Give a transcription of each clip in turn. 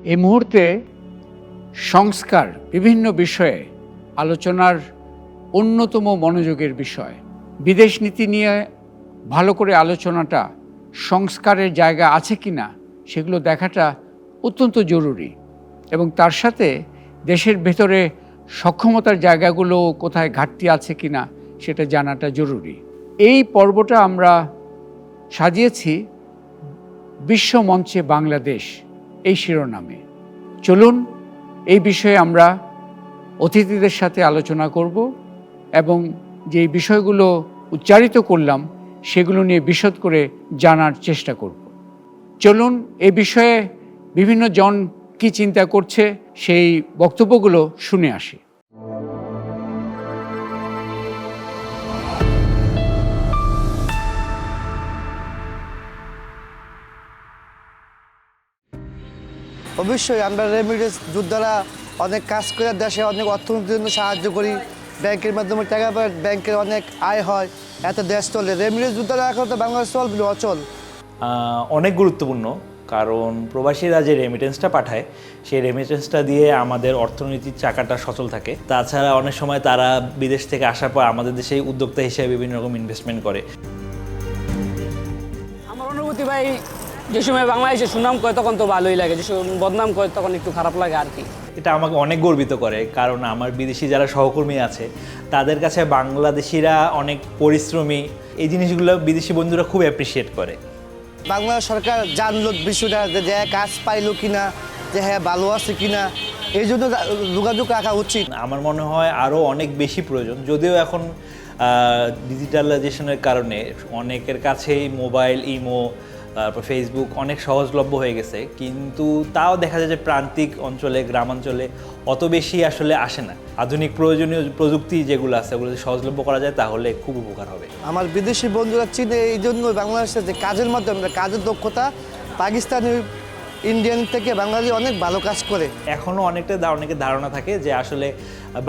এই মুহূর্তে সংস্কার বিভিন্ন বিষয়ে আলোচনার অন্যতম মনোযোগের বিষয়। বিদেশ নীতি নিয়ে ভালো করে আলোচনাটা সংস্কারের জায়গা আছে কিনা সেগুলো দেখাটা অত্যন্ত জরুরি, এবং তার সাথে দেশের ভেতরে সক্ষমতার জায়গাগুলো কোথায় ঘাটতি আছে কিনা সেটা জানাটা জরুরি। এই পর্বটা আমরা সাজিয়েছি বিশ্বমঞ্চে বাংলাদেশ এই শিরোনামে। চলুন এই বিষয়ে আমরা অতিথিদের সাথে আলোচনা করব এবং যে বিষয়গুলো উচ্চারিত করলাম সেগুলো নিয়ে বিশদ করে জানার চেষ্টা করব। চলুন এই বিষয়ে বিভিন্ন জন কি চিন্তা করছে সেই বক্তব্যগুলো শুনে আসি। অবশ্যই আমরা রেমিটেন্স যোদ্ধারা অনেক কাজ করে দেশে অনেক অর্থনীতির জন্য সাহায্য করি। ব্যাংকের মাধ্যমে টাকা পায়, ব্যাংকের অনেক আয় হয়, এত দেশ চলে। রেমিটেন্স যোদ্ধারা এখন তো বাংলাদেশ চলবে অচল। অনেক গুরুত্বপূর্ণ, কারণ প্রবাসীরা যে রেমিটেন্সটা পাঠায় সেই রেমিটেন্সটা দিয়ে আমাদের অর্থনীতির চাকাটা সচল থাকে। তাছাড়া অনেক সময় তারা বিদেশ থেকে আসার পর আমাদের দেশে উদ্যোক্তা হিসেবে বিভিন্ন রকম ইনভেস্টমেন্ট করে। আমার অনুভূতি ভাই, যে সময় বাংলাদেশে সুনাম করে তখন তো ভালোই লাগে, যে সময় বদনাম করে তখন একটু খারাপ লাগে আর কি। এটা আমাকে অনেক গর্বিত করে, কারণ আমার বিদেশি যারা সহকর্মী আছে তাদের কাছে বাংলাদেশিরা অনেক পরিশ্রমী, এই জিনিসগুলো বিদেশি বন্ধুরা খুব অ্যাপ্রিসিয়েট করে। বাংলাদেশ সরকার জানলো বিষয়টা যে কাজ পাইলো কিনা, যে হ্যাঁ ভালো আছে কিনা, এই জন্য যোগাযোগ রাখা উচিত। আমার মনে হয় আরও অনেক বেশি প্রয়োজন, যদিও এখন ডিজিটালাইজেশনের কারণে অনেকের কাছেই মোবাইল, ইমো, তারপর ফেসবুক অনেক সহজলভ্য হয়ে গেছে, কিন্তু তাও দেখা যায় যে প্রান্তিক অঞ্চলে, গ্রামাঞ্চলে অত বেশি আসলে আসে না। আধুনিক প্রয়োজনীয় প্রযুক্তি যেগুলো আছে ওগুলো যদি সহজলভ্য করা যায় তাহলে খুব উপকার হবে। আমার বিদেশি বন্ধুরা চিনে এই জন্য বাংলাদেশের যে কাজের মাধ্যমে, কাজের দক্ষতা পাকিস্তানি, ইন্ডিয়ান থেকে বাঙালি অনেক ভালো কাজ করে। এখনও অনেকের ধারণা থাকে যে আসলে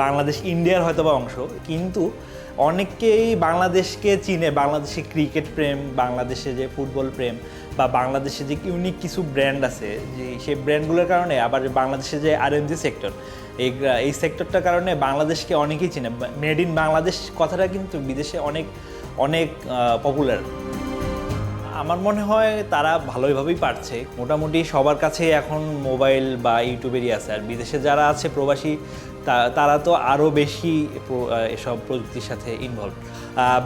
বাংলাদেশ ইন্ডিয়ার হয়তোবা অংশ, কিন্তু অনেকেই বাংলাদেশকে চিনে বাংলাদেশে ক্রিকেট প্রেম, বাংলাদেশে যে ফুটবল প্রেম, বা বাংলাদেশে যে ইউনিক কিছু ব্র্যান্ড আছে, যে সেই ব্র্যান্ডগুলোর কারণে, আবার বাংলাদেশে যে আরএমজি সেক্টর, এই সেক্টরটার কারণে বাংলাদেশকে অনেকেই চিনে। মেড ইন বাংলাদেশ কথাটা কিন্তু বিদেশে অনেক অনেক পপুলার। আমার মনে হয় তারা ভালোভাবেই পারছে। মোটামুটি সবার কাছে এখন মোবাইল বা ইউটিউবেরই আছে, আর বিদেশে যারা আছে প্রবাসী তারা তো আরও বেশি এসব প্রযুক্তির সাথে ইনভলভ।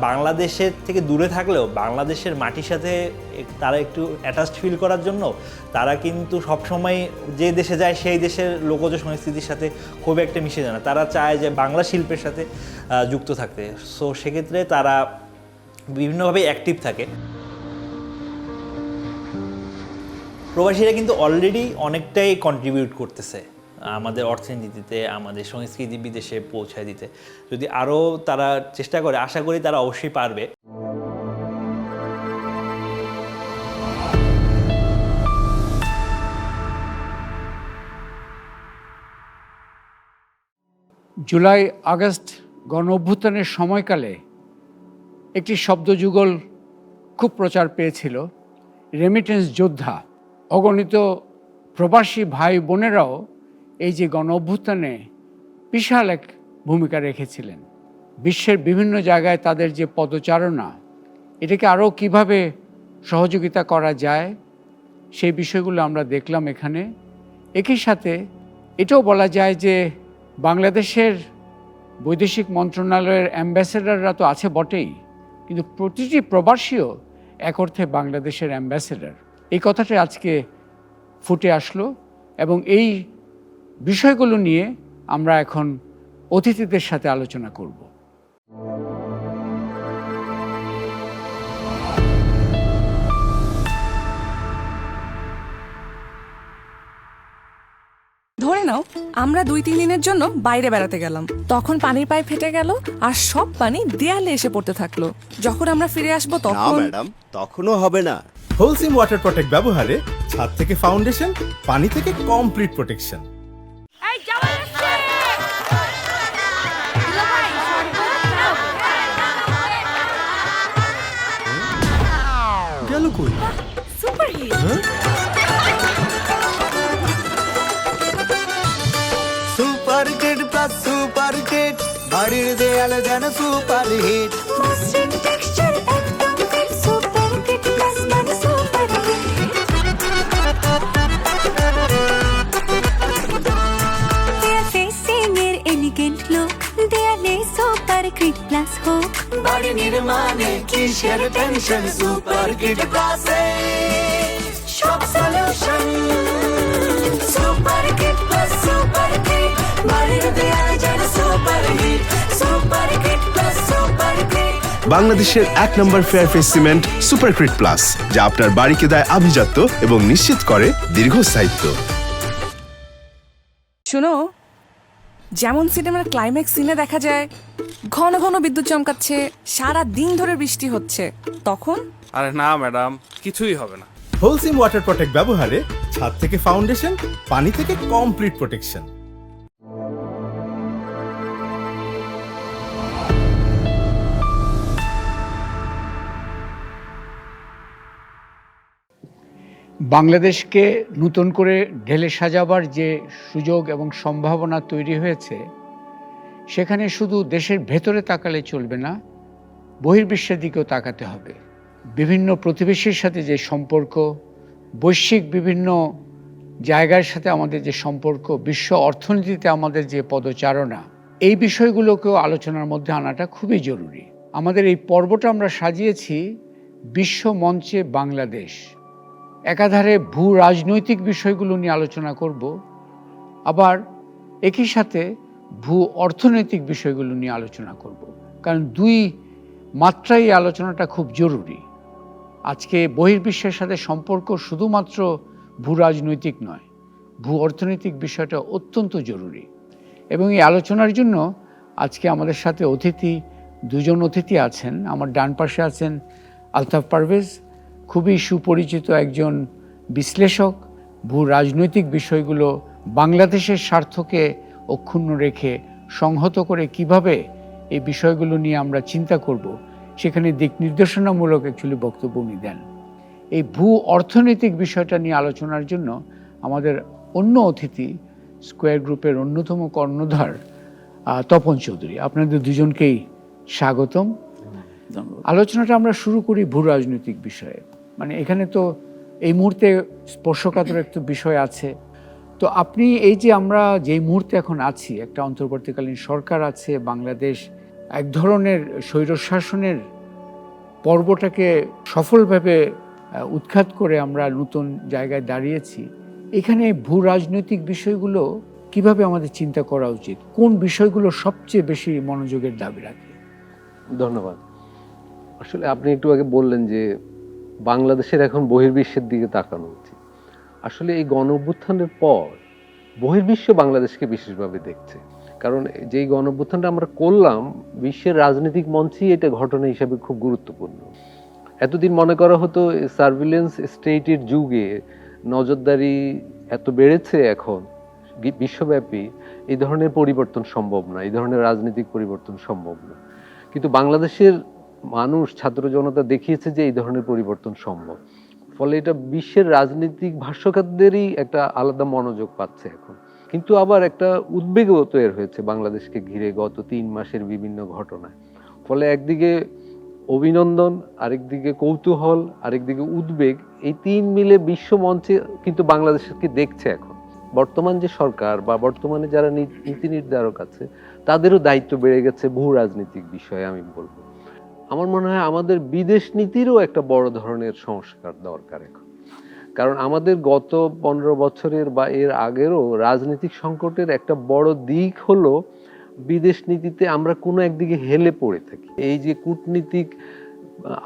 বাংলাদেশের থেকে দূরে থাকলেও বাংলাদেশের মাটির সাথে তারা একটু অ্যাটাচড ফিল করার জন্য তারা কিন্তু সবসময় যে দেশে যায় সেই দেশের লোকজ সংস্কৃতির সাথে খুব একটা মিশে যায় না। তারা চায় যে বাংলা শিল্পের সাথে যুক্ত থাকতে। সো সেক্ষেত্রে তারা বিভিন্নভাবে অ্যাক্টিভ থাকে। প্রবাসীরা কিন্তু অলরেডি অনেকটাই কন্ট্রিবিউট করতেছে আমাদের অর্থনীতিতে, আমাদের সংস্কৃতি বিদেশে পৌঁছায় দিতে। যদি আরও তারা চেষ্টা করে, আশা করি তারা অবশ্যই পারবে। জুলাই আগস্ট গণ অভ্যুত্থানের সময়কালে একটি শব্দযুগল খুব প্রচার পেয়েছিল, রেমিটেন্স যোদ্ধা। অগণিত প্রবাসী ভাই বোনেরাও এই যে গণ অভ্যুত্থানে বিশাল এক ভূমিকা রেখেছিলেন। বিশ্বের বিভিন্ন জায়গায় তাদের যে পদচারণা, এটাকে আরও কিভাবে সহযোগিতা করা যায় সেই বিষয়গুলো আমরা দেখলাম এখানে। একই সাথে এটাও বলা যায় যে বাংলাদেশের বৈদেশিক মন্ত্রণালয়ের অ্যাম্বাসেডাররা তো আছে বটেই, কিন্তু প্রতিটি প্রবাসীও এক অর্থে বাংলাদেশের অ্যাম্বাসেডার। এই কথাটা আজকে ফুটে আসলো, এবং এই বিষয়গুলো নিয়ে আমরা এখন অতিথিদের সাথে আলোচনা করব। ধরে নাও আমরা 2-3 দিনের জন্য বাইরে বেড়াতে গেলাম, তখন পানির পাইপ ফেটে গেল আর সব পানি দেয়ালে এসে পড়তে থাকলো। যখন আমরা ফিরে আসবো না তখন ম্যাডাম, তখনও হবে না। হোলসিম ওয়াটার প্রটেক্ট ব্যবহারে ছাদ থেকে ফাউন্ডেশন, পানি থেকে কমপ্লিট প্রোটেকশন। গেল কই? Super hit. বাড়ির দেয়ালে যেন সুপার হিট। মসৃণ টেক্সচার একদম ফিট, সুপার কিট প্লাস মানে সুপার হিট। দেয়াল ফেসিং এর এলিগেন্ট লুক, দেয়ালে সুপার কিট প্লাস হোক। বাড়ি নির্মাণে কিসের টেনশন, সুপার কিট প্লাসে সব solution. Supercrete plus Supercrete, বাড়ির দেয়ালে যেন super hit. Supercrete plus Supercrete. বাংলাদেশের 1 number fair face cement Supercrete plus, যা আপনার বাড়িকে দেয় আভিজাত্য এবং নিশ্চিত করে দীর্ঘস্থায়িত্ব। শুনো, যেমন সিনেমার ক্লাইম্যাক্স সিনে দেখা যায় ঘন ঘন বিদ্যুৎ চমকাচ্ছে, সারা দিন ধরে বৃষ্টি হচ্ছে, তখন আরে না ম্যাডাম, কিছুই হবে না। হোলসিম ওয়াটার প্রোটেক্ট ব্যবহারে ছাদ থেকে ফাউন্ডেশন, পানি থেকে কমপ্লিট প্রোটেকশন। বাংলাদেশকে নতুন করে ঢেলে সাজাবার যে সুযোগ এবং সম্ভাবনা তৈরি হয়েছে, সেখানে শুধু দেশের ভেতরে তাকালে চলবে না, বহির্বিশ্বের দিকেও তাকাতে হবে। বিভিন্ন প্রতিবেশীর সাথে যে সম্পর্ক, বৈশ্বিক বিভিন্ন জায়গার সাথে আমাদের যে সম্পর্ক, বিশ্ব অর্থনীতিতে আমাদের যে পদচারণা, এই বিষয়গুলোকেও আলোচনার মধ্যে আনাটা খুবই জরুরি। আমাদের এই পর্বটা আমরা সাজিয়েছি বিশ্ব মঞ্চে বাংলাদেশ। একাধারে ভূ রাজনৈতিক বিষয়গুলো নিয়ে আলোচনা করব, আবার একই সাথে ভূ অর্থনৈতিক বিষয়গুলো নিয়ে আলোচনা করব, কারণ দুই মাত্রায় এই আলোচনাটা খুব জরুরি। আজকে বহির্বিশ্বের সাথে সম্পর্ক শুধুমাত্র ভূ রাজনৈতিক নয়, ভূ অর্থনৈতিক বিষয়টা অত্যন্ত জরুরি। এবং এই আলোচনার জন্য আজকে আমাদের সাথে দুজন অতিথি আছেন। আমার ডান পাশে আছেন আলতাফ পারভেজ, খুবই সুপরিচিত একজন বিশ্লেষক, ভূ রাজনৈতিক বিষয়গুলো বাংলাদেশের স্বার্থকে অক্ষুণ্ণ রেখে সংহত করে কিভাবে এই বিষয়গুলো নিয়ে আমরা চিন্তা করব, সেখানে দিক নির্দেশনামূলক অ্যাকচুয়ালি বক্তব্য উনি দেন। এই ভূ অর্থনৈতিক বিষয়টা নিয়ে আলোচনার জন্য আমাদের অন্য অতিথি স্কয়ার গ্রুপের অন্যতম কর্ণধার তপন চৌধুরী। আপনাদের দুজনকেই স্বাগতম। আলোচনাটা আমরা শুরু করি ভূ রাজনৈতিক বিষয়ে। মানে এখানে তো এই মুহূর্তে স্পর্শকাতর একটা বিষয় আছে। তো আপনি এই যে আমরা যেই মুহূর্তে এখন আছি, একটা অন্তর্বর্তীকালীন সরকার আছে, বাংলাদেশ এক ধরনের স্বৈরশাসনের পর্বটাকে সফলভাবে উৎখাত করে আমরা নতুন জায়গায় দাঁড়িয়েছি। এখানে ভূ রাজনৈতিক বিষয়গুলো কিভাবে আমাদের চিন্তা করা উচিত, কোন বিষয়গুলো সবচেয়ে বেশি মনোযোগের দাবি রাখে? ধন্যবাদ। আসলে আপনি একটু আগে বললেন যে বাংলাদেশের এখন বহির্বিশ্বের দিকে তাকানো উচিত। আসলে এই গণ অভ্যুত্থানের পর বহির্বিশ্ব বাংলাদেশকে বিশেষভাবে দেখছে, কারণ যেই গণ অভ্যুত্থানটা আমরা করলাম বিশ্বের রাজনৈতিক মঞ্চেই এটা ঘটনা হিসাবে খুব গুরুত্বপূর্ণ। এতদিন মনে করা হতো সার্ভিলেন্স স্টেটের যুগে নজরদারি এত বেড়েছে, এখন বিশ্বব্যাপী এই ধরনের পরিবর্তন সম্ভব না, এই ধরনের রাজনৈতিক পরিবর্তন সম্ভব না। কিন্তু বাংলাদেশের মানুষ, ছাত্র জনতা দেখিয়েছে যে এই ধরনের পরিবর্তন সম্ভব। ফলে এটা বিশ্বের রাজনৈতিক ভাষ্যকারদেরই একটা আলাদা মনোযোগ পাচ্ছে এখন। কিন্তু আবার একটা উদ্বেগও তৈরি হয়েছে বাংলাদেশকে ঘিরে গত 3 মাসের বিভিন্ন ঘটনায়। ফলে একদিকে অভিনন্দন, আরেকদিকে কৌতূহল, আরেকদিকে উদ্বেগ, এই 3 মিলে বিশ্ব মঞ্চে কিন্তু বাংলাদেশকে দেখছে এখন। বর্তমান যে সরকার বা বর্তমানে যারা নীতি নির্ধারক আছে, তাদেরও দায়িত্ব বেড়ে গেছে ভূ রাজনৈতিক বিষয়ে। আমি বলবো, আমার মনে হয় আমাদের বিদেশ নীতিরও একটা বড় ধরনের সংস্কার দরকার এখন। কারণ আমাদের গত 15 বছরের বা এর আগেরও রাজনৈতিক সংকটের একটা বড় দিক হলো বিদেশ নীতিতে আমরা কোনো একদিকে হেলে পড়ে থাকি। এই যে কূটনীতিক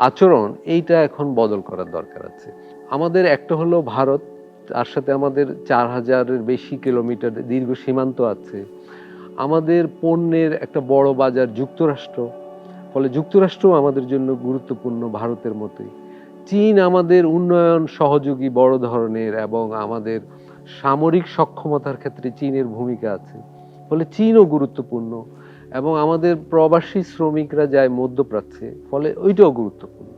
আচরণ, এইটা এখন বদল করার দরকার আছে। আমাদের একটা হলো ভারত, তার সাথে আমাদের 4000-এর বেশি কিলোমিটার দীর্ঘ সীমান্ত আছে। আমাদের পণ্যের একটা বড় বাজার যুক্তরাষ্ট্র, ফলে যুক্তরাষ্ট্রও আমাদের জন্য গুরুত্বপূর্ণ ভারতের মতোই। চীন আমাদের উন্নয়ন সহযোগী বড় ধরনের, এবং আমাদের সামরিক সক্ষমতার ক্ষেত্রে চীনের ভূমিকা আছে, ফলে চীনও গুরুত্বপূর্ণ। এবং আমাদের প্রবাসী শ্রমিকরা যায় মধ্যপ্রাচ্যে, ফলে ওইটাও গুরুত্বপূর্ণ।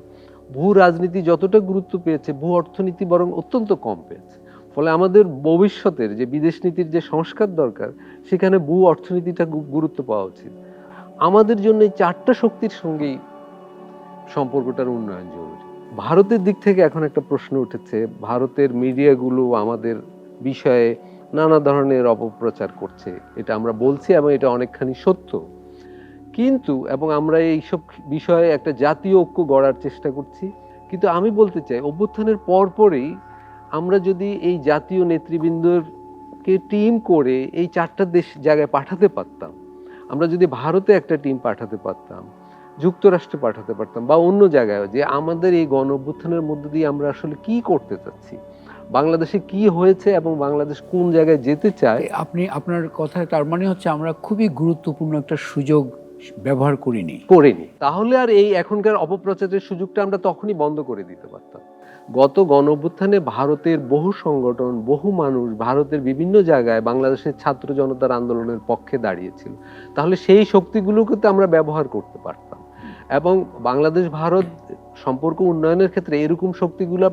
ভূ রাজনীতি যতটা গুরুত্ব পেয়েছে, ভূ অর্থনীতি বরং অত্যন্ত কম পেয়েছে। ফলে আমাদের ভবিষ্যতের যে বিদেশ নীতির যে সংস্কার দরকার, সেখানে ভূ অর্থনীতিটা গুরুত্ব পাওয়া উচিত। আমাদের জন্য এই 4টা শক্তির সঙ্গেই সম্পর্কটার উন্নয়ন জরুরি। ভারতের দিক থেকে এখন একটা প্রশ্ন উঠেছে, ভারতের মিডিয়াগুলো আমাদের বিষয়ে নানা ধরনের অপপ্রচার করছে, এটা আমরা বলছি এবং এটা অনেকখানি সত্য, কিন্তু এবং আমরা এইসব বিষয়ে একটা জাতীয় ঐক্য গড়ার চেষ্টা করছি। কিন্তু আমি বলতে চাই, অভ্যুত্থানের পরপরই আমরা যদি এই জাতীয় নেতৃবৃন্দকে টিম করে এই 4টা জায়গায় পাঠাতে পারতাম, আমরা যদি ভারতে একটা টিম পাঠাতে পারতাম, যুক্তরাষ্ট্রে পাঠাতে পারতাম, বা অন্য জায়গায়, যে আমাদের এই গণ অভ্যুত্থানের মধ্য দিয়ে আমরা আসলে কি করতে চাচ্ছি, বাংলাদেশে কি হয়েছে এবং বাংলাদেশ কোন জায়গায় যেতে চায়। আপনি আপনার কথায় তার মানে হচ্ছে আমরা খুবই গুরুত্বপূর্ণ একটা সুযোগ ব্যবহার করিনি। তাহলে আর এই এখনকার অপপ্রচারের সুযোগটা আমরা তখনই বন্ধ করে দিতে পারতাম। গত গণ অভ্যুত্থানে ভারতের বহু সংগঠন, বহু মানুষ ভারতের বিভিন্ন জায়গায় বাংলাদেশের ছাত্র জনতার আন্দোলনের পক্ষে দাঁড়িয়েছিল, তাহলে সেই শক্তিগুলোকে তো আমরা ব্যবহার করতে পারতাম এবং বাংলাদেশ ভারত সম্পর্ক উন্নয়নের ক্ষেত্রে এরকম শক্তিগুলো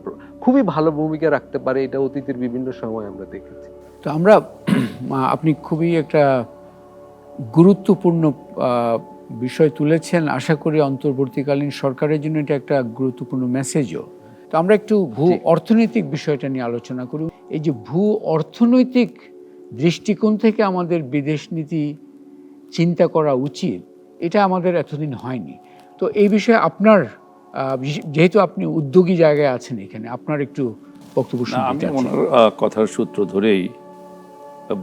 খুবই ভালো ভূমিকা রাখতে পারে, এটা অতীতের বিভিন্ন সময় আমরা দেখেছি। তো আমরা আপনি খুবই একটা গুরুত্বপূর্ণ বিষয় তুলেছেন, আশা করি অন্তর্বর্তীকালীন সরকারের জন্য এটা একটা গুরুত্বপূর্ণ মেসেজও। তো আমরা একটু ভূ অর্থনৈতিক বিষয়টা নিয়ে আলোচনা করি। এই যে ভূ অর্থনৈতিক দৃষ্টিকোণ থেকে আমাদের বিদেশ নীতি চিন্তা করা উচিত, এটা আমাদের এতদিন হয়নি। তো এই বিষয়ে আপনার, যেহেতু আপনি উদ্যোগী জায়গায় আছেন এখানে, আপনার একটু বক্তব্য শুনতে আমি চাচ্ছি। ওনার কথার সূত্র ধরেই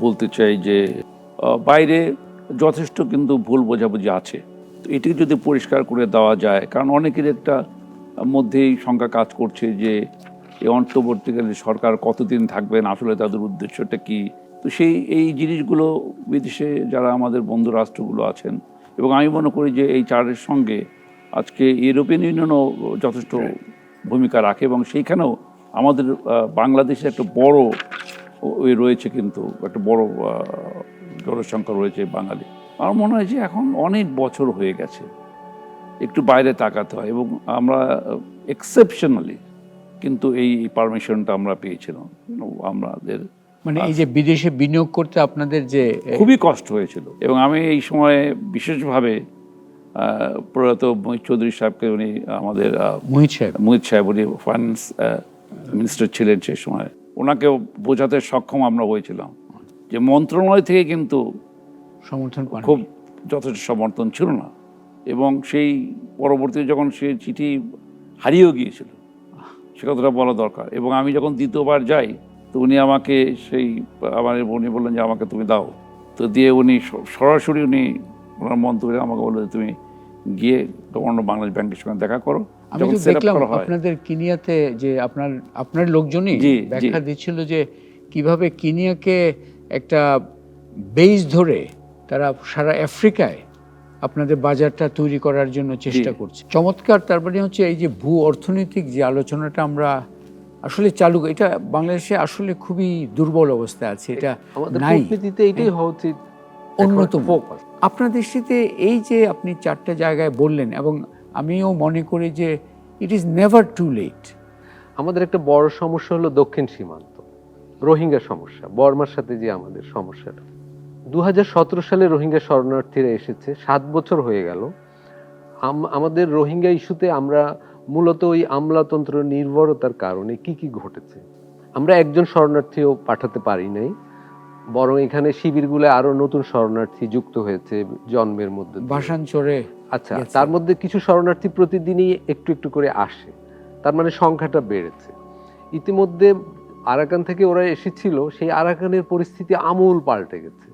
বলতে চাই যে বাইরে যথেষ্ট কিন্তু ভুল বোঝাবুঝি আছে, তো এটিকে যদি পরিষ্কার করে দেওয়া যায়, কারণ অনেকের একটা মধ্যেই শঙ্কা কাজ করছে যে এই অন্তর্বর্তীকালীন সরকার কতদিন থাকবেন, আসলে তাদের উদ্দেশ্যটা কি। তো এই জিনিসগুলো বিদেশে যারা আমাদের বন্ধু রাষ্ট্রগুলো আছেন, এবং আমি মনে করি যে এই চারের সঙ্গে আজকে ইউরোপিয়ান ইউনিয়নও যথেষ্ট ভূমিকা রাখে, এবং সেইখানেও আমাদের বাংলাদেশে একটা বড় রয়েছে, কিন্তু একটা বড় জনসংখ্যা রয়েছে বাঙালি। আমার মনে হয় যে এখন অনেক বছর হয়ে গেছে, একটু বাইরে তাকাতে হয়, এবং আমরা এক্সেপশনালি কিন্তু এই পারমিশনটা আমরা পেয়েছিলাম। আমাদের মানে এই যে বিদেশে বিনিয়োগ করতে আপনাদের যে খুবই কষ্ট হয়েছিল, এবং আমি এই সময়ে বিশেষভাবে প্রয়াত মহিত চৌধুরী সাহেবকে, উনি আমাদের মোহিত সাহেব উনি ফাইন্যান্স মিনিস্টার ছিলেন সেই সময়, ওনাকে বোঝাতে সক্ষম আমরা হয়েছিলাম যে মন্ত্রণালয় থেকে কিন্তু সমর্থন খুব যথেষ্ট সমর্থন ছিল না, এবং সেই পরবর্তীতে যখন সে চিঠি হারিয়েও গিয়েছিল, সে কথাটা বলা দরকার। এবং আমি যখন দ্বিতীয়বার যাই, তো উনি আমাকে উনি বললেন যে আমাকে তুমি দাও, তো দিয়ে উনি সরাসরি ওনার মন্ত্রী আমাকে বললো যে তুমি গিয়ে গভর্নর বাংলাদেশ ব্যাংকের সঙ্গে দেখা করো। আমি তো দেখলাম আপনাদের কিনিয়াতে যে আপনার লোকজনই ব্যাখ্যা দিচ্ছিল যে কিভাবে কিনিয়াকে একটা বেস ধরে তারা সারা আফ্রিকায় আপনাদের বাজারটা তৈরি করার জন্য চেষ্টা করছে। চমৎকার। তার মানে হচ্ছে এই যে ভূ অর্থনৈতিক যে আলোচনাটা আমরা আসলে চালু, এটা বাংলাদেশে আসলে খুবই দুর্বল অবস্থায় আছে, এটা নাই, এটাই হওয়া উচিত অন্যতম। আপনার দৃষ্টিতে এই যে আপনি 4টা জায়গায় বললেন, এবং আমিও মনে করি যে it is never too late. আমাদের একটা বড় সমস্যা হলো দক্ষিণ সীমান্ত, রোহিঙ্গা সমস্যা, বর্মার সাথে যে আমাদের সমস্যাটা। 2017 সালে রোহিঙ্গা শরণার্থীরা এসেছে, 7 বছর হয়ে গেল। আমাদের রোহিঙ্গা ইস্যুতে আমরা মূলত ওই আমলাতন্ত্র নির্ভরতার কারণে কি ঘটেছে, আমরা একজন শরণার্থীও পাঠাতে পারি নাই, বরং এখানে শিবিরগুলো আরো নতুন শরণার্থী যুক্ত হয়েছে জন্মের মধ্যে, ভাষাঞ্চরে। আচ্ছা, তার মধ্যে কিছু শরণার্থী প্রতিদিনই একটু একটু করে আসে, তার মানে সংখ্যাটা বেড়েছে। ইতিমধ্যে আরাকান থেকে ওরা এসেছিল, সেই আরাকানের পরিস্থিতি আমূল পাল্টে গেছে।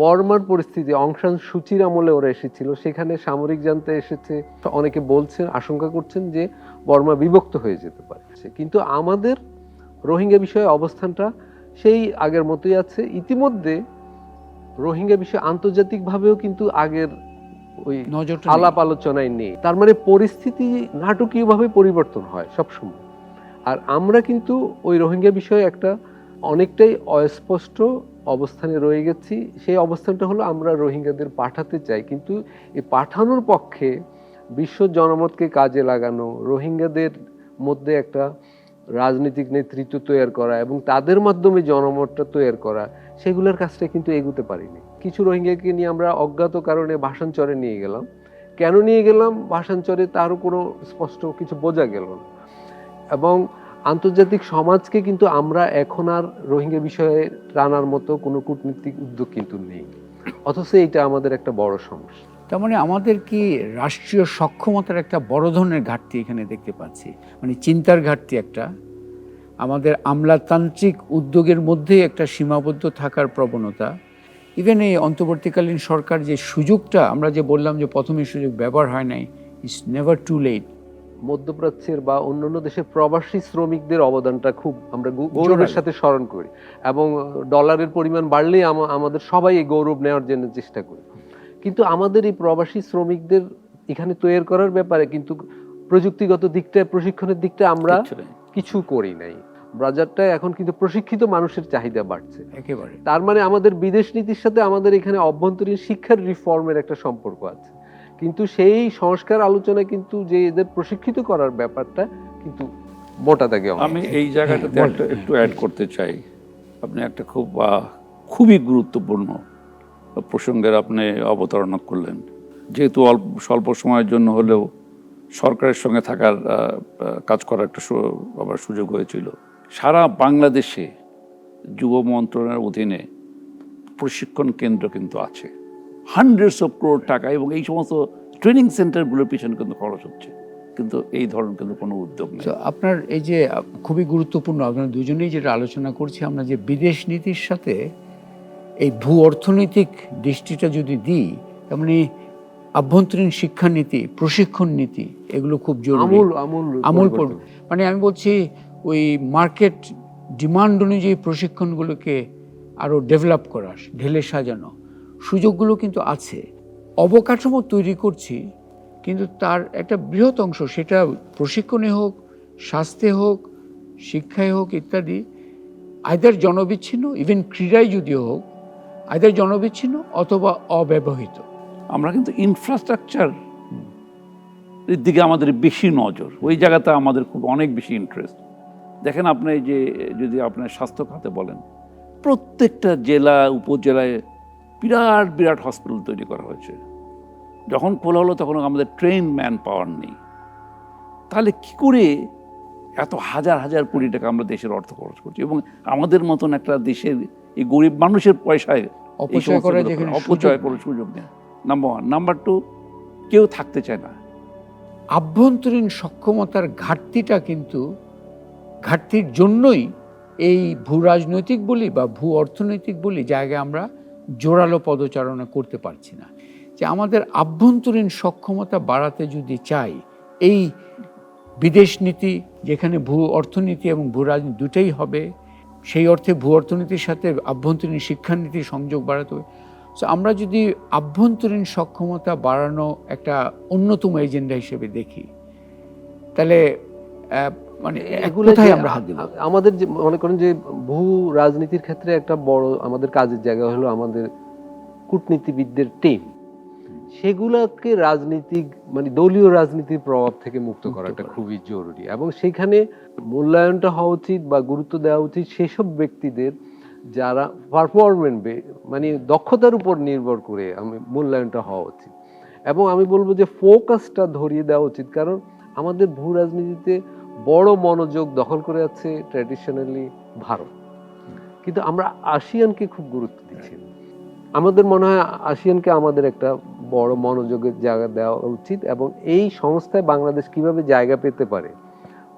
বর্মার পরিস্থিতি, অং সান সুচির আমলে ওরা এসেছিল, সেখানে সামরিক জান্তা এসেছে, অনেকে বলছেন, আশঙ্কা করছেন যে বর্মা বিভক্ত হয়ে যেতে পারে। কিন্তু আমাদের রোহিঙ্গা বিষয়ে অবস্থানটা সেই আগের মতোই আছে। ইতিমধ্যে রোহিঙ্গা বিষয় আন্তর্জাতিকভাবেও কিন্তু আগের ওই আলাপ আলোচনায় নেই। তার মানে পরিস্থিতি নাটকীয়ভাবে পরিবর্তন হয় সবসময়। আর আমরা কিন্তু ওই রোহিঙ্গা বিষয়ে একটা অনেকটাই অস্পষ্ট অবস্থানে রয়ে গেছি। সেই অবস্থানটা হলো আমরা রোহিঙ্গাদের পাঠাতে চাই, কিন্তু এই পাঠানোর পক্ষে বিশ্ব জনমতকে কাজে লাগানো, রোহিঙ্গাদের মধ্যে একটা রাজনৈতিক নেতৃত্ব তৈরি করা এবং তাদের মাধ্যমে জনমতটা তৈরি করা, সেগুলোর কাজটা কিন্তু এগোতে পারিনি। কিছু রোহিঙ্গাকে নিয়ে আমরা অজ্ঞাত কারণে ভাষাঞ্চরে নিয়ে গেলাম। কেন নিয়ে গেলাম ভাষাঞ্চরে তারও কোনো স্পষ্ট কিছু বোঝা গেল না। এবং আন্তর্জাতিক সমাজকে কিন্তু আমরা এখন আর রোহিঙ্গা বিষয়ে টানার মতো কোনো কূটনীতিক উদ্যোগ কিন্তু নেই, অথচ এটা আমাদের একটা বড় সমস্যা। তার মানে আমাদের কি রাষ্ট্রীয় সক্ষমতার একটা বড় ধরনের ঘাটতি এখানে দেখতে পাচ্ছি, মানে চিন্তার ঘাটতি একটা, আমাদের আমলাতান্ত্রিক উদ্যোগের মধ্যেই একটা সীমাবদ্ধ থাকার প্রবণতা। ইভেন এই অন্তর্বর্তীকালীন সরকার যে সুযোগটা, আমরা যে বললাম যে প্রথমে সুযোগ ব্যবহার হয় নাই, ইটস নেভার টু লেট। মধ্যপ্রাচ্যের বা অন্যান্য দেশের প্রবাসী শ্রমিকদের অবদানটা খুব আমরা গৌরবের সাথে স্মরণ করি, এবং ডলারের পরিমাণ বাড়লেই আমাদের সবাই এই গৌরব নেওয়ার জন্য চেষ্টা করি। কিন্তু আমাদের এই প্রবাসী শ্রমিকদের এখানে তৈরি করার ব্যাপারে কিন্তু প্রযুক্তিগত দিকটা, প্রশিক্ষণের দিকটা আমরা কিছু করি নাই। বাজারটা এখন কিন্তু প্রশিক্ষিত মানুষের চাহিদা বাড়ছে একেবারে। তার মানে আমাদের বিদেশ নীতির সাথে আমাদের এখানে অভ্যন্তরীণ শিক্ষার রিফর্মের একটা সম্পর্ক আছে, কিন্তু সেই সংস্কার আলোচনায় কিন্তু যে এদের প্রশিক্ষিত করার ব্যাপারটা কিন্তু মোটা দাগে। আমি এই জায়গাটাতে একটু অ্যাড করতে চাই। আপনি একটা খুবই গুরুত্বপূর্ণ প্রসঙ্গের আপনি অবতারণা করলেন। যেহেতু স্বল্প সময়ের জন্য হলেও সরকারের সঙ্গে থাকার কাজ করার একটা আবার সুযোগ হয়েছিল। সারা বাংলাদেশে যুব মন্ত্রণালয়ের অধীনে প্রশিক্ষণ কেন্দ্র কিন্তু আছে, হান্ড্রেডস অফ ক্রোড় টাকা, এবং এই সমস্ত ট্রেনিং সেন্টারগুলোর পিছনে কিন্তু খরচ হচ্ছে, কিন্তু এই ধরনের কিন্তু কোনো উদ্যোগ নেই। আপনার এই যে খুবই গুরুত্বপূর্ণ, আপনারা দুজনেই যেটা আলোচনা করছি, আমরা যে বিদেশ নীতির সাথে এই ভূ অর্থনৈতিক দৃষ্টিটা যদি দিই, তেমনি আভ্যন্তরীণ শিক্ষানীতি, প্রশিক্ষণ নীতি, এগুলো খুব জরুরি, আমূল। মানে আমি বলছি ওই মার্কেট ডিমান্ড অনুযায়ী প্রশিক্ষণগুলোকে আরও ডেভেলপ করা, ঢেলে সাজানো, সুযোগগুলো কিন্তু আছে। অবকাঠামো তৈরি করছি, কিন্তু তার একটা বৃহৎ অংশ, সেটা প্রশিক্ষণে হোক, স্বাস্থ্যে হোক, শিক্ষায় হোক ইত্যাদি, আইদার জনবিচ্ছিন্ন, ইভেন ক্রীড়ায় যদিও হোক, আইদার জনবিচ্ছিন্ন অথবা অব্যবহৃত। আমরা কিন্তু ইনফ্রাস্ট্রাকচার এর দিকে আমাদের বেশি নজর, ওই জায়গাতে আমাদের খুব অনেক বেশি ইন্টারেস্ট। দেখেন আপনি যে যদি আপনার স্বাস্থ্য খাতে বলেন, প্রত্যেকটা জেলা উপজেলায় বিরাট বিরাট হসপিটাল তৈরি করা হয়েছে। যখন খোলা হলো তখন আমাদের ট্রেন ম্যান পাওয়ার নেই। তাহলে কি করে এত হাজার হাজার কোটি টাকা আমরা দেশের অর্থ খরচ করছি, এবং আমাদের মতন একটা দেশের এই গরিব মানুষের পয়সায় অপচয় করার সুযোগ নেই। Number one. নাম্বার টু, কেউ থাকতে চায় না। আভ্যন্তরীণ সক্ষমতার ঘাটতিটা কিন্তু, ঘাটতির জন্যই এই ভূ রাজনৈতিক বলি বা ভূ অর্থনৈতিক বলি জায়গায় আমরা জোরালো পদচারণা করতে পারছি না। যে আমাদের আভ্যন্তরীণ সক্ষমতা বাড়াতে যদি চাই, এই বিদেশ নীতি যেখানে ভূ অর্থনীতি এবং ভূ রাজনীতি দুটাই হবে, সেই অর্থে ভূ অর্থনীতির সাথে আভ্যন্তরীণ শিক্ষানীতির সংযোগ বাড়াতে হবে। সো আমরা যদি আভ্যন্তরীণ সক্ষমতা বাড়ানো একটা অন্যতম এজেন্ডা হিসেবে দেখি, তাহলে মানে কোথায় আমরা হাত দিব? আমাদের যে মনে করেন যে ভূ রাজনীতির ক্ষেত্রে একটা বড় আমাদের কাজের জায়গা হলো আমাদের কূটনীতিবিদদের টিম, সেগুলোকে রাজনীতিক মানে দলীয় রাজনীতির প্রভাব থেকে মুক্ত করাটা খুবই জরুরি, এবং সেখানে মূল্যায়নটা হওয়া উচিত বা গুরুত্ব দেওয়া উচিত সেসব ব্যক্তিদের যারা পারফরমেন্স মানে দক্ষতার উপর নির্ভর করে মূল্যায়নটা হওয়া উচিত। এবং আমি বলবো যে ফোকাসটা ধরিয়ে দেওয়া উচিত, কারণ আমাদের ভূ রাজনীতিতে বড় মনোযোগ দখল করে আছে ট্র্যাডিশনালি ভারত, কিন্তু আমরা আসিয়ানকে খুব গুরুত্ব দিচ্ছি না। আমাদের মনে হয় আসিয়ানকে আমাদের একটা বড় মনোযোগের জায়গা দেওয়া উচিত, এবং এই সংস্থায় বাংলাদেশ কিভাবে জায়গা পেতে পারে,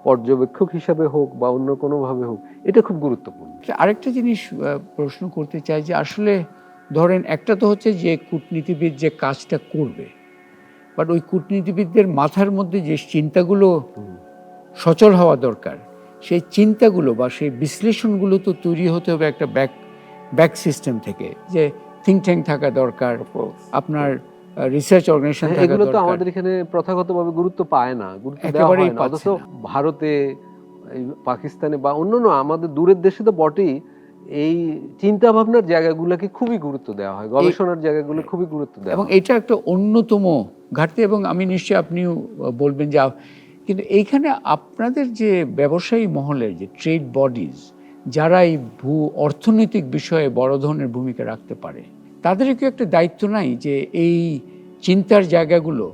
পর্যবেক্ষক হিসাবে হোক বা অন্য কোনোভাবে হোক, এটা খুব গুরুত্বপূর্ণ। আরেকটা জিনিস প্রশ্ন করতে চাই যে আসলে ধরেন একটা তো হচ্ছে যে কূটনীতিবিদ যে কাজটা করবে, বাট ওই কূটনীতিবিদদের মাথার মধ্যে যে চিন্তাগুলো সচল হওয়া দরকার, সেই চিন্তাগুলো বা সেই বিশ্লেষণগুলো তো তৈরি হতে হবে একটা ব্যাক সিস্টেম থেকে, যে থিঙ্ক ট্যাঙ্ক থাকা দরকার, আপনার রিসার্চ অর্গানাইজেশন থাকা দরকার। এগুলো তো আমাদের এখানে প্রথাগতভাবে গুরুত্ব পায় না, গুরুত্ব দেওয়া হয় না। অথচ ভারতে, পাকিস্তানে বা অন্যান্য আমাদের দূরের দেশে তো বটেই এই চিন্তা ভাবনার জায়গাগুলোকে খুবই গুরুত্ব দেওয়া হয়, গবেষণার জায়গাগুলো খুবই গুরুত্ব দেওয়া হয়, এবং এটা একটা অন্যতম ঘাটতি। এবং আমি নিশ্চয়ই আপনিও বলবেন যে, কিন্তু এইখানে আপনাদের যে ব্যবসায়ী মহলের যে ট্রেড বডিজ, যারা এই ভূ অর্থনৈতিক বিষয়ে বড় ধরনের ভূমিকা রাখতে পারে, তাদেরও কি একটা দায়িত্ব নাই যে এই চিন্তার জায়গাগুলো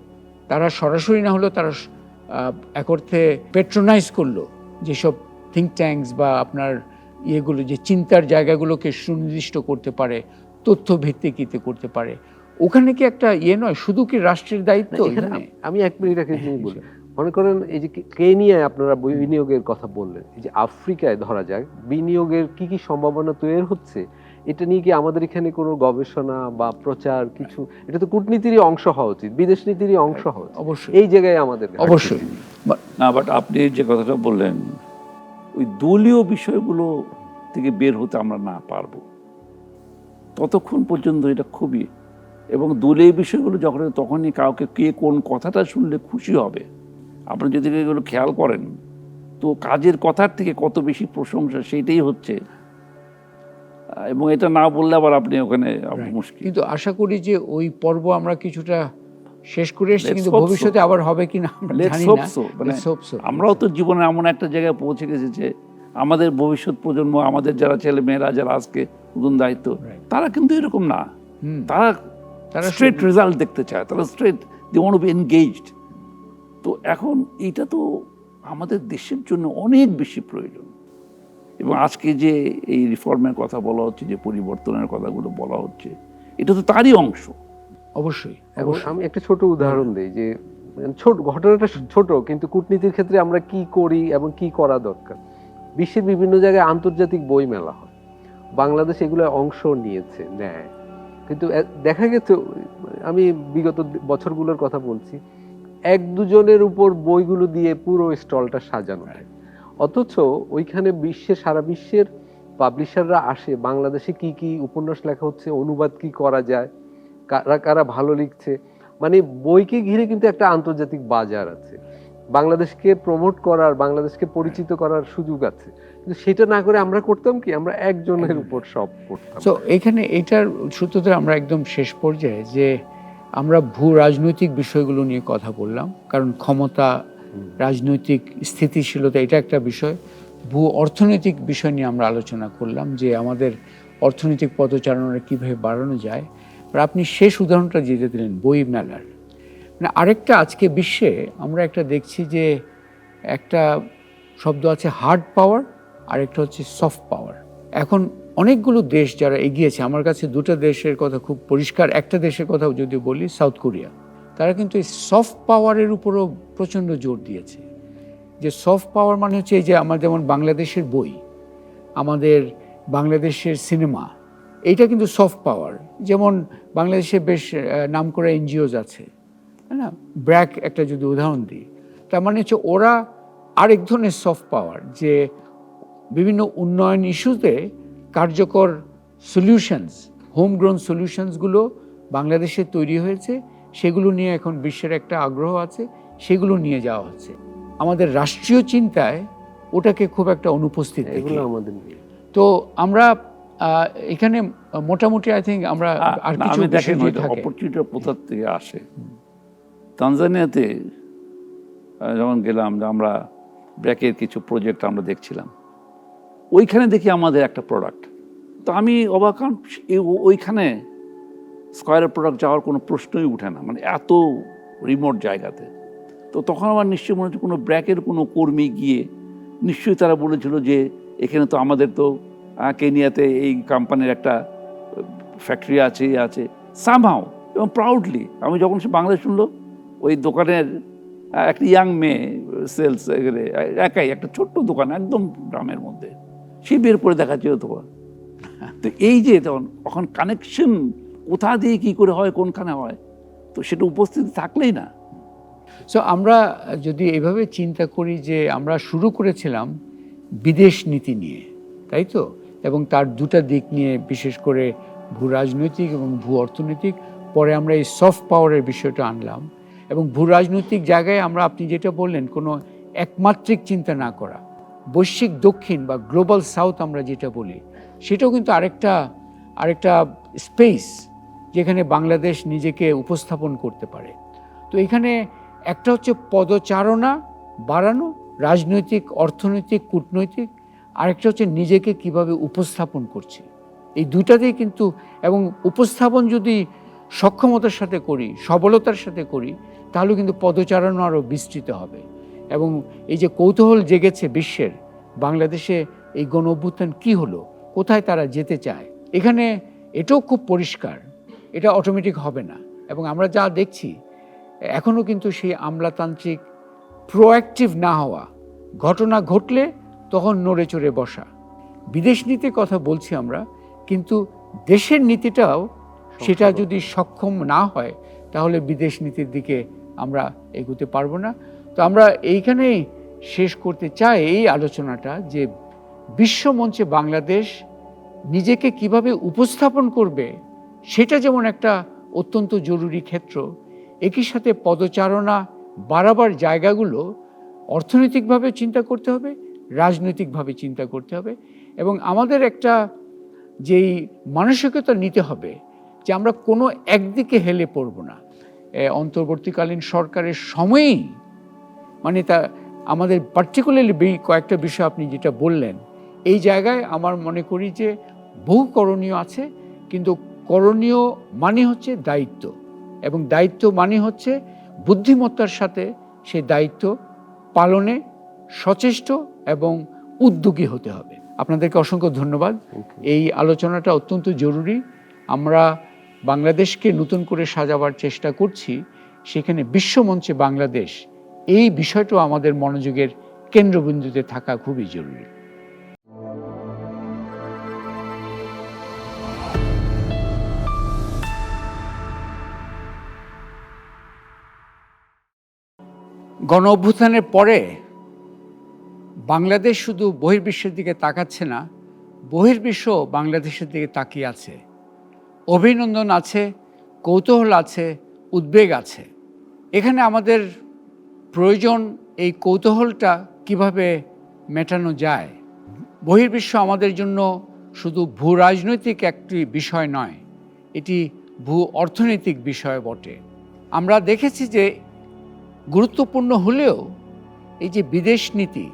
তারা সরাসরি না হলেও তারা এক অর্থে পেট্রোনাইজ করলো, যেসব থিঙ্ক ট্যাঙ্কস বা আপনার ইয়েগুলো যে চিন্তার জায়গাগুলোকে সুনির্দিষ্ট করতে পারে, তথ্য ভিত্তিকীতে করতে পারে, ওখানে কি একটা ইয়ে নয়, শুধু কি রাষ্ট্রের দায়িত্ব? আমি 1 মিনিট একটা জিনিস বলি, মনে করেন এই যে কেনিয়ায় আপনারা বিনিয়োগের কথা বললেন, এই যে আফ্রিকায় ধরা যাক বিনিয়োগের কি কি সম্ভাবনা তৈরি হচ্ছে, এটা নিয়ে কি আমাদের এখানে কোনো গবেষণা বা প্রচার কিছু, এটা তো কূটনীতিরই অংশ হওয়া উচিত, বিদেশ নীতিরই অংশ হওয়া উচিত। অবশ্যই এই জায়গায় আমাদের অবশ্যই না, বাট আপনি যে কথাটা বললেন, ওই দলীয় বিষয়গুলো থেকে বের হতে আমরা না পারবো ততক্ষণ পর্যন্ত এটা খুবই, এবং দলীয় বিষয়গুলো যখন তখনই কাউকে কে কোন কথাটা শুনলে খুশি হবে, আপনি যদি এগুলো খেয়াল করেন তো কাজের কথার থেকে কত বেশি প্রশংসা সেইটাই হচ্ছে, এবং এটা না বললে আবার আপনি ওখানে মুশকিল। কিন্তু আশা করি যে ওই পর্ব আমরা কিছুটা শেষ করে এসেছি, কিন্তু Let's hope ভবিষ্যতে আবার হবে কিনা আমরা জানি না। Let's hope so. আমরাও তো জীবনে এমন একটা জায়গায় পৌঁছে গেছি যে আমাদের ভবিষ্যৎ প্রজন্ম, আমাদের যারা ছেলে মেয়েরা যারা আজকে নতুন দায়িত্ব, তারা কিন্তু এরকম না, তারা স্ট্রেট রেজাল্ট দেখতে চায়, তারা straight, they want to be engaged. তো এখন এটা তো আমাদের দেশের জন্য অনেক বেশি প্রয়োজন, এবং আজকে যে এই রিফর্মের কথা বলা হচ্ছে, যে পরিবর্তনের কথাগুলো বলা হচ্ছে, এটা তো তারই অংশ। অবশ্যই। আমি একটা ছোট উদাহরণ দিই, যে ছোট ঘটনাটা ছোট, কিন্তু কূটনীতির ক্ষেত্রে আমরা কি করি এবং কি করা দরকার। বিশ্বের বিভিন্ন জায়গায় আন্তর্জাতিক বই মেলা হয়, বাংলাদেশ এগুলো অংশ নিয়েছে, নেয়, কিন্তু দেখা গেছে, আমি বিগত বছরগুলোর কথা বলছি, 1-2 জনের উপর বইগুলো দিয়ে পুরো স্টলটা সাজানো হয়, অথচ ওইখানে সারা বিশ্বের পাবলিশাররা আসে, বাংলাদেশে কি কি উপন্যাস লেখা হচ্ছে, অনুবাদ কি করা যায়, কারা কারা ভালো লিখছে, মানে বইকে ঘিরে কিন্তু একটা আন্তর্জাতিক বাজার আছে, বাংলাদেশকে প্রমোট করার, বাংলাদেশকে পরিচিত করার সুযোগ আছে, কিন্তু সেটা না করে আমরা করতাম কি, আমরা একজনের উপর সব করতাম। তো এখানে এটার সূত্রতে আমরা একদম শেষ পর্যায়ে যে আমরা ভূ রাজনৈতিক বিষয়গুলো নিয়ে কথা বললাম, কারণ ক্ষমতা, রাজনৈতিক স্থিতিশীলতা এটা একটা বিষয়। ভূ অর্থনৈতিক বিষয় নিয়ে আমরা আলোচনা করলাম, যে আমাদের অর্থনৈতিক পদচারণা কীভাবে বাড়ানো যায়। আর আপনি শেষ উদাহরণটা যেটা দিলেন বই মেলার, মানে আরেকটা আজকে বিশ্বে আমরা একটা দেখছি যে একটা শব্দ আছে হার্ড পাওয়ার, আরেকটা হচ্ছে সফট পাওয়ার। এখন অনেকগুলো দেশ যারা এগিয়েছে, আমার কাছে 2টা দেশের কথা খুব পরিষ্কার। একটা দেশের কথা যদি বলি, সাউথ কোরিয়া, তারা কিন্তু এই সফট পাওয়ারের উপরও প্রচণ্ড জোর দিয়েছে। যে সফট পাওয়ার মানে হচ্ছে এই যে আমার যেমন বাংলাদেশের বই, আমাদের বাংলাদেশের সিনেমা, এইটা কিন্তু সফট পাওয়ার। যেমন বাংলাদেশে বেশ নামকরা এনজিওজ আছে, তাই না, ব্র্যাক একটা যদি উদাহরণ দিই, তার মানে হচ্ছে ওরা আরেক ধরনের সফট পাওয়ার, যে বিভিন্ন উন্নয়ন ইস্যুতে কার্যকর সলিউশনস, হোমগ্রোন সলিউশনসগুলো বাংলাদেশে তৈরি হয়েছে, সেগুলো নিয়ে এখন বিশ্বের একটা আগ্রহ আছে, সেগুলো নিয়ে যাওয়া হচ্ছে। আমাদের রাষ্ট্রীয় চিন্তায় ওটাকে খুব একটা অনুপস্থিত দেখি। তো আমরা এখানে মোটামুটি আই থিঙ্ক আমরা আর কিছু দেখেন অপরচুনিটি কোথা থেকে আসে। তানজানিয়াতে যখন গেলাম, আমরা ব্র্যাকের কিছু প্রজেক্ট আমরা দেখছিলাম, ওইখানে দেখি আমাদের একটা প্রোডাক্ট, তো আমি অবাক, ওইখানে স্কয়ারের প্রোডাক্ট যাওয়ার কোনো প্রশ্নই উঠে না, মানে এত রিমোট জায়গাতে। তো তখন আমার নিশ্চয়ই মনে হচ্ছে কোনো ব্র্যাকের কোনো কর্মী গিয়ে নিশ্চয়ই তারা বলেছিল যে এখানে তো আমাদের তো কেনিয়াতে এই কোম্পানির একটা ফ্যাক্টরি আছে সামহাও, এবং প্রাউডলি। আমি যখন সে বাংলাদেশ শুনলো, ওই দোকানের একটা ইয়াং মেয়ে সেলস একাই, একটা ছোট্ট দোকান একদম গ্রামের মধ্যে, সে বের করে দেখাচ্ছে তোমার। তো এই যে তখন কানেকশন কোথা দিয়ে কী করে হয়, কোনখানে হয়, তো সেটা উপস্থিতি থাকলেই না। সো আমরা যদি এভাবে চিন্তা করি যে আমরা শুরু করেছিলাম বিদেশ নীতি নিয়ে, তাই তো, এবং তার 2টা দিক নিয়ে, বিশেষ করে ভূ রাজনৈতিক এবং ভূ অর্থনৈতিক, পরে আমরা এই সফট পাওয়ারের বিষয়টা আনলাম, এবং ভূ রাজনৈতিক জায়গায় আমরা, আপনি যেটা বললেন, কোনো একমাত্রিক চিন্তা না করা, বৈশ্বিক দক্ষিণ বা গ্লোবাল সাউথ আমরা যেটা বলি, সেটাও কিন্তু আরেকটা স্পেস যেখানে বাংলাদেশ নিজেকে উপস্থাপন করতে পারে। তো এখানে একটা হচ্ছে পদচারণা বাড়ানো, রাজনৈতিক, অর্থনৈতিক, কূটনৈতিক, আরেকটা হচ্ছে নিজেকে কিভাবে উপস্থাপন করছে, এই দুটাতেই কিন্তু, এবং উপস্থাপন যদি সক্ষমতার সাথে করি, সবলতার সাথে করি, তাহলে কিন্তু পদচারণা আরও বিস্তৃত হবে। এবং এই যে কৌতূহল জেগেছে বিশ্বের, বাংলাদেশে এই গণ অভ্যুত্থান কী হলো, কোথায় তারা যেতে চায়, এখানে এটাও খুব পরিষ্কার, এটা অটোমেটিক হবে না। এবং আমরা যা দেখছি এখনও কিন্তু সেই আমলাতান্ত্রিক প্রোঅ্যাক্টিভ না হওয়া, ঘটনা ঘটলে তখন নড়ে চড়ে বসা। বিদেশ নীতির কথা বলছি আমরা, কিন্তু দেশের নীতিটাও সেটা যদি সক্ষম না হয় তাহলে বিদেশ নীতির দিকে আমরা এগোতে পারবো না। তো আমরা এইখানেই শেষ করতে চাই এই আলোচনাটা, যে বিশ্বমঞ্চে বাংলাদেশ নিজেকে কিভাবে উপস্থাপন করবে সেটা যেমন একটা অত্যন্ত জরুরি ক্ষেত্র, একই সাথে পদচারণা বাড়াবার জায়গাগুলো অর্থনৈতিকভাবে চিন্তা করতে হবে, রাজনৈতিকভাবে চিন্তা করতে হবে, এবং আমাদের একটা যেই মানসিকতা নিতে হবে যে আমরা কোনো একদিকে হেলে পড়ব না। অন্তর্বর্তীকালীন সরকারের সময়েই মানে তা আমাদের পার্টিকুলারলি কয়েকটা বিষয় আপনি যেটা বললেন, এই জায়গায় আমার মনে করি যে বহু করণীয় আছে, কিন্তু করণীয় মানে হচ্ছে দায়িত্ব, এবং দায়িত্ব মানে হচ্ছে বুদ্ধিমত্তার সাথে সেই দায়িত্ব পালনে সচেষ্ট এবং উদ্যোগী হতে হবে। আপনাদেরকে অসংখ্য ধন্যবাদ। এই আলোচনাটা অত্যন্ত জরুরি। আমরা বাংলাদেশকে নতুন করে সাজাবার চেষ্টা করছি, সেখানে বিশ্বমঞ্চে বাংলাদেশ এই বিষয়টাও আমাদের মনোযোগের কেন্দ্রবিন্দুতে থাকা খুবই জরুরি। গণ অভ্যুত্থানের পরে বাংলাদেশ শুধু বহির্বিশ্বের দিকে তাকাচ্ছে না, বহির্বিশ্ব বাংলাদেশের দিকে তাকিয়ে আছে। অভিনন্দন আছে, কৌতূহল আছে, উদ্বেগ আছে। এখানে আমাদের প্রয়োজন এই কৌতূহলটা কিভাবে মেটানো যায়। বহির্বিশ্ব আমাদের জন্য শুধু ভূ রাজনৈতিক একটি বিষয় নয়, এটি ভূ অর্থনৈতিক বিষয় বটে। আমরা দেখেছি যে গুরুত্বপূর্ণ হলেও এই যে বিদেশ নীতি,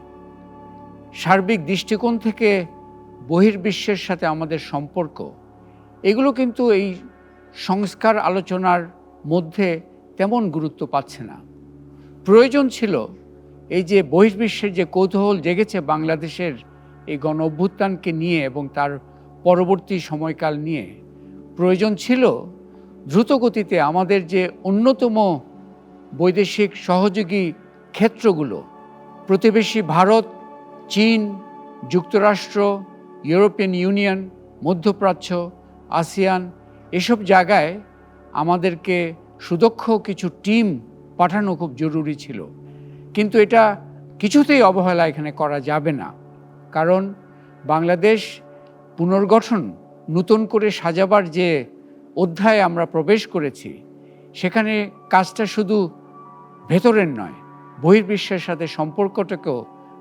সার্বিক দৃষ্টিকোণ থেকে বহির্বিশ্বের সাথে আমাদের সম্পর্ক, এগুলো কিন্তু এই সংস্কার আলোচনার মধ্যে তেমন গুরুত্ব পাচ্ছে না। প্রয়োজন ছিল এই যে বহির্বিশ্বের যে কৌতূহল জেগেছে বাংলাদেশের এই গণ অভ্যুত্থানকে নিয়ে এবং তার পরবর্তী সময়কাল নিয়ে, প্রয়োজন ছিল দ্রুতগতিতে আমাদের যে অন্যতম বৈদেশিক সহযোগী ক্ষেত্রগুলো, প্রতিবেশী ভারত, চীন, যুক্তরাষ্ট্র, ইউরোপিয়ান ইউনিয়ন, মধ্যপ্রাচ্য, আসিয়ান, এসব জায়গায় আমাদেরকে সুদক্ষ কিছু টিম পাঠানো খুব জরুরি ছিল। কিন্তু এটা কিছুতেই অবহেলা এখানে করা যাবে না, কারণ বাংলাদেশ পুনর্গঠন নতুন করে সাজাবার যে অধ্যায়ে আমরা প্রবেশ করেছি, সেখানে কাজটা শুধু ভেতরের নয়, বহির্বিশ্বের সাথে সম্পর্কটাকেও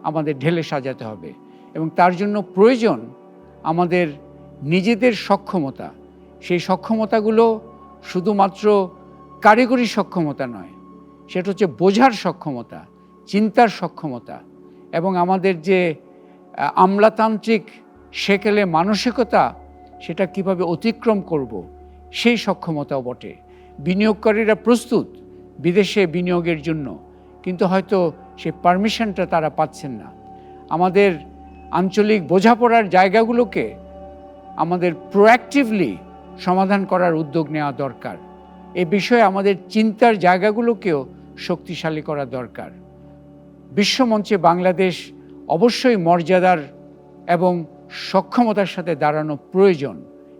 আমাদের ঢেলে সাজাতে হবে। এবং তার জন্য প্রয়োজন আমাদের নিজেদের সক্ষমতা। সেই সক্ষমতাগুলো শুধুমাত্র কারিগরি সক্ষমতা নয়, সেটা হচ্ছে বোঝার সক্ষমতা, চিন্তার সক্ষমতা, এবং আমাদের যে আমলাতান্ত্রিক সেকেলে মানসিকতা, সেটা কিভাবে অতিক্রম করব সেই সক্ষমতাও বটে। বিনিয়োগকারীরা প্রস্তুত বিদেশে বিনিয়োগের জন্য, কিন্তু হয়তো সে পারমিশনটা তারা পাচ্ছেন না। আমাদের আঞ্চলিক বোঝাপড়ার জায়গাগুলোকে আমাদের প্রোঅ্যাক্টিভলি সমাধান করার উদ্যোগ নেওয়া দরকার। এ বিষয়ে আমাদের চিন্তার জায়গাগুলোকেও শক্তিশালী করা দরকার। বিশ্বমঞ্চে বাংলাদেশ অবশ্যই মর্যাদার এবং সক্ষমতার সাথে দাঁড়ানো প্রয়োজন,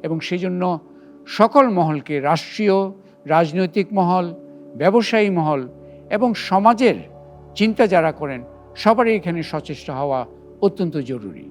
এবং সেজন্য সকল মহলকে, রাষ্ট্রীয়, রাজনৈতিক মহল, ব্যবসায়ী মহল এবং সমাজের চিন্তা যারা করেন, সবারই এখানে সচেষ্ট হওয়া অত্যন্ত জরুরি।